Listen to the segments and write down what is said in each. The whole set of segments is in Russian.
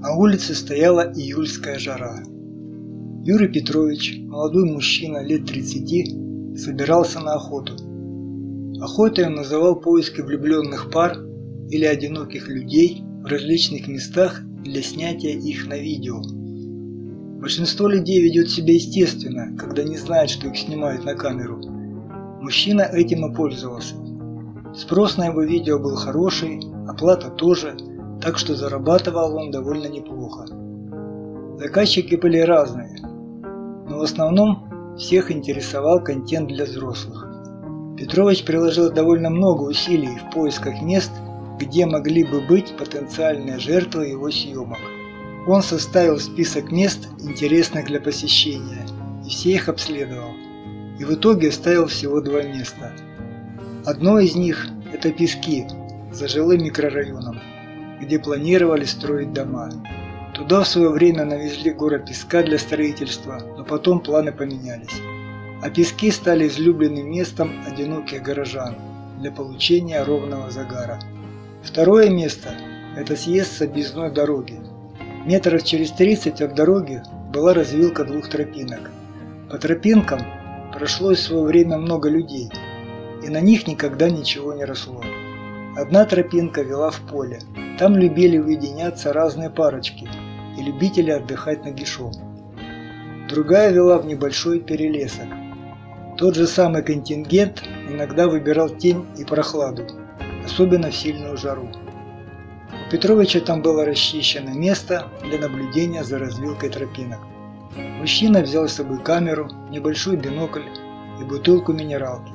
На улице стояла июльская жара. Юрий Петрович, молодой мужчина лет 30, собирался на охоту. Охотой он называл поиски влюбленных пар или одиноких людей в различных местах для снятия их на видео. Большинство людей ведет себя естественно, когда не знает, что их снимают на камеру. Мужчина этим и пользовался. Спрос на его видео был хороший, оплата тоже, так что зарабатывал он довольно неплохо. Заказчики были разные, но в основном всех интересовал контент для взрослых. Петрович приложил довольно много усилий в поисках мест, где могли бы быть потенциальные жертвы его съемок. Он составил список мест, интересных для посещения, и все их обследовал. И в итоге оставил всего 2 места. Одно из них – это Пески, за жилым микрорайоном, где планировали строить дома. Туда в свое время навезли город песка для строительства, но потом планы поменялись. А Пески стали излюбленным местом одиноких горожан для получения ровного загара. Второе место – это съезд с объездной дороги. Метров через 30 от дороги была развилка 2 тропинок. По тропинкам прошло в свое время много людей, и на них никогда ничего не росло. Одна тропинка вела в поле. Там любили уединяться разные парочки и любители отдыхать нагишом. Другая вела в небольшой перелесок. Тот же самый контингент иногда выбирал тень и прохладу, особенно в сильную жару. У Петровича там было расчищено место для наблюдения за развилкой тропинок. Мужчина взял с собой камеру, небольшой бинокль и бутылку минералки.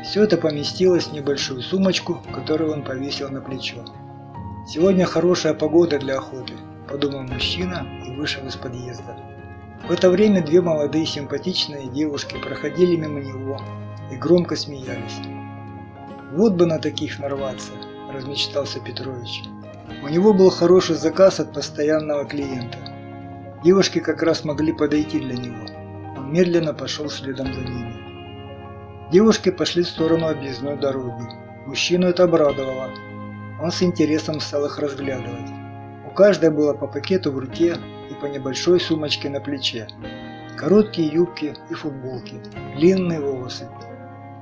Все это поместилось в небольшую сумочку, которую он повесил на плечо. «Сегодня хорошая погода для охоты», – подумал мужчина и вышел из подъезда. В это время 2 молодые симпатичные девушки проходили мимо него и громко смеялись. «Вот бы на таких нарваться», – размечтался Петрович. У него был хороший заказ от постоянного клиента. Девушки как раз могли подойти для него. Он медленно пошел следом за ними. Девушки пошли в сторону объездной дороги. Мужчину это обрадовало. Он с интересом стал их разглядывать. У каждой было по пакету в руке и по небольшой сумочке на плече. Короткие юбки и футболки, длинные волосы.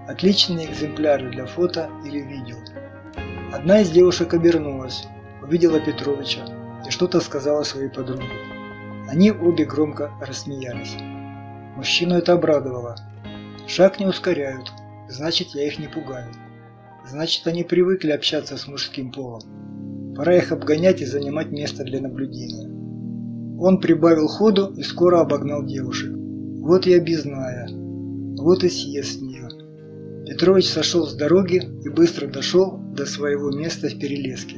Отличные экземпляры для фото или видео. Одна из девушек обернулась, увидела Петровича и что-то сказала своей подруге. Они обе громко рассмеялись. Мужчину это обрадовало. Шаг не ускоряют, значит, я их не пугаю. Значит, они привыкли общаться с мужским полом. Пора их обгонять и занимать место для наблюдения. Он прибавил ходу и скоро обогнал девушек. Вот и объездная, вот и съезд с нее. Петрович сошел с дороги и быстро дошел до своего места в перелеске.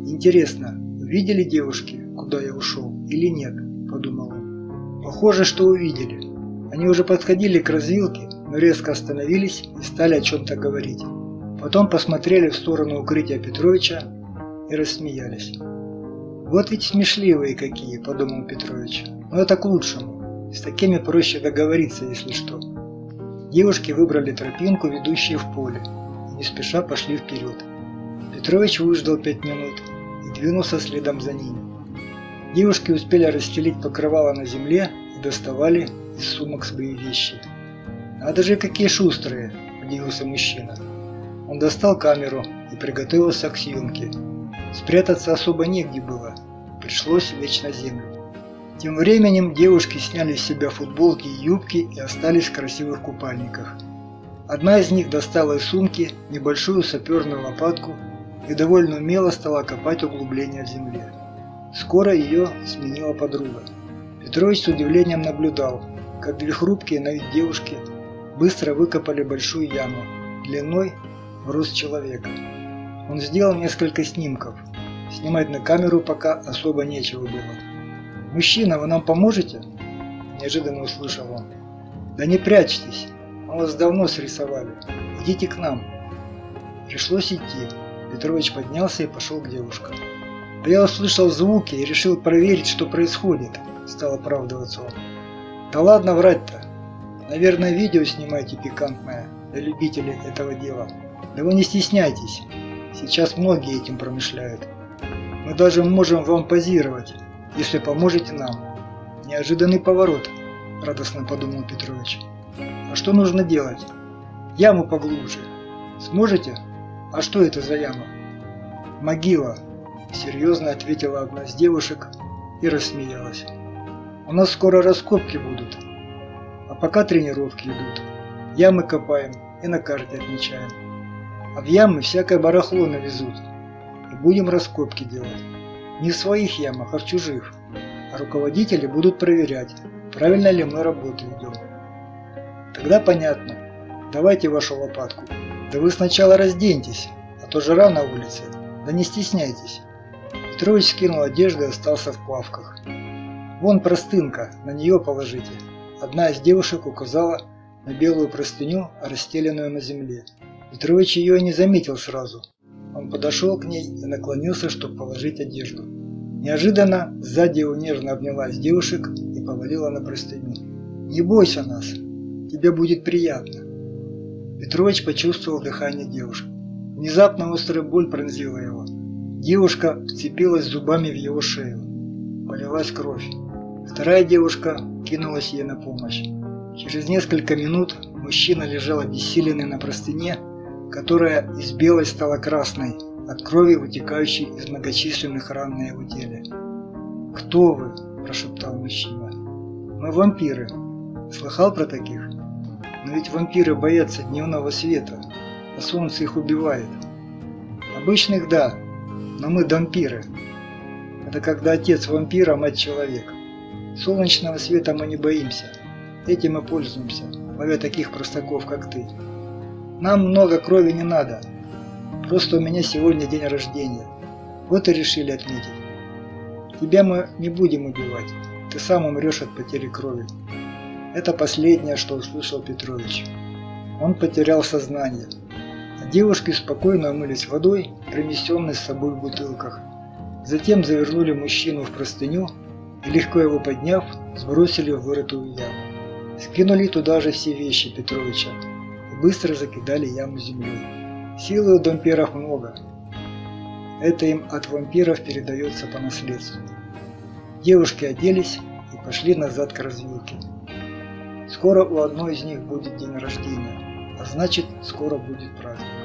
«Интересно, увидели девушки, куда я ушел, или нет?» – подумал он. Похоже, что увидели. Они уже подходили к развилке, но резко остановились и стали о чем-то говорить. Потом посмотрели в сторону укрытия Петровича и рассмеялись. «Вот ведь смешливые какие», – подумал Петрович. «Но это к лучшему. С такими проще договориться, если что». Девушки выбрали тропинку, ведущую в поле, и не спеша пошли вперед. Петрович выждал 5 минут и двинулся следом за ними. Девушки успели расстелить покрывало на земле и доставали из сумок свои вещи. «Надо же, какие шустрые!» – удивился мужчина. Он достал камеру и приготовился к съемке. Спрятаться особо негде было, пришлось лечь на землю. Тем временем девушки сняли с себя футболки и юбки и остались в красивых купальниках. Одна из них достала из сумки небольшую саперную лопатку и довольно умело стала копать углубления в земле. Скоро ее сменила подруга. Петрович с удивлением наблюдал, как 2 хрупкие на вид девушки быстро выкопали большую яму длиной в рост человека. Он сделал несколько снимков. Снимать на камеру пока особо нечего было. «Мужчина, вы нам поможете?» – неожиданно услышал он. «Да не прячьтесь, мы вас давно срисовали. Идите к нам». Пришлось идти. Петрович поднялся и пошел к девушкам. «Да я услышал звуки и решил проверить, что происходит», – стал оправдываться он. «Да ладно врать-то. Наверное, видео снимаете пикантное для любителей этого дела. Да вы не стесняйтесь. Сейчас многие этим промышляют. Мы даже можем вам позировать. если поможете нам. Неожиданный поворот, радостно подумал Петрович. А что нужно делать? Яму поглубже. Сможете? А что это за яма? Могила, серьезно ответила одна из девушек и рассмеялась. У нас скоро раскопки будут, а пока тренировки идут. Ямы копаем и на карте отмечаем. А в ямы всякое барахло навезут. И будем раскопки делать. Не в своих ямах, а в чужих. А руководители будут проверять, правильно ли мы работу ведем. Тогда понятно. Давайте вашу лопатку. Да вы сначала разденьтесь, а то жара на улице. Да не стесняйтесь. Петрович скинул одежду и остался в плавках. Вон простынка, на нее положите. Одна из девушек указала на белую простыню, расстеленную на земле. Петрович ее и не заметил сразу. Он подошел к ней и наклонился, чтобы положить одежду. Неожиданно сзади его нежно обняла из девушек и повалила на простыню. «Не бойся нас, тебе будет приятно». Петрович почувствовал дыхание девушки. Внезапно острая боль пронзила его. Девушка вцепилась зубами в его шею. Полилась кровь. Вторая девушка кинулась ей на помощь. Через несколько минут мужчина лежал обессиленный на простыне, которая из белой стала красной от крови, вытекающей из многочисленных ран на его теле. «Кто вы?» – прошептал мужчина. «Мы вампиры. Слыхал про таких? Но ведь вампиры боятся дневного света, а солнце их убивает. Обычных – да, но мы дампиры. Это когда отец вампира, мать человек. Солнечного света мы не боимся. Этим мы пользуемся, ловя таких простаков, как ты. Нам много крови не надо. Просто у меня сегодня день рождения. Вот и решили отметить. Тебя мы не будем убивать. Ты сам умрешь от потери крови». Это последнее, что услышал Петрович. Он потерял сознание. А девушки спокойно омылись водой, принесенной с собой в бутылках. Затем завернули мужчину в простыню и, легко его подняв, сбросили в вырытую яму. Скинули туда же все вещи Петровича и быстро закидали яму землей. Силы у дампиров много. Это им от вампиров передается по наследству. Девушки оделись и пошли назад к развилке. Скоро у одной из них будет день рождения, а значит, скоро будет праздник.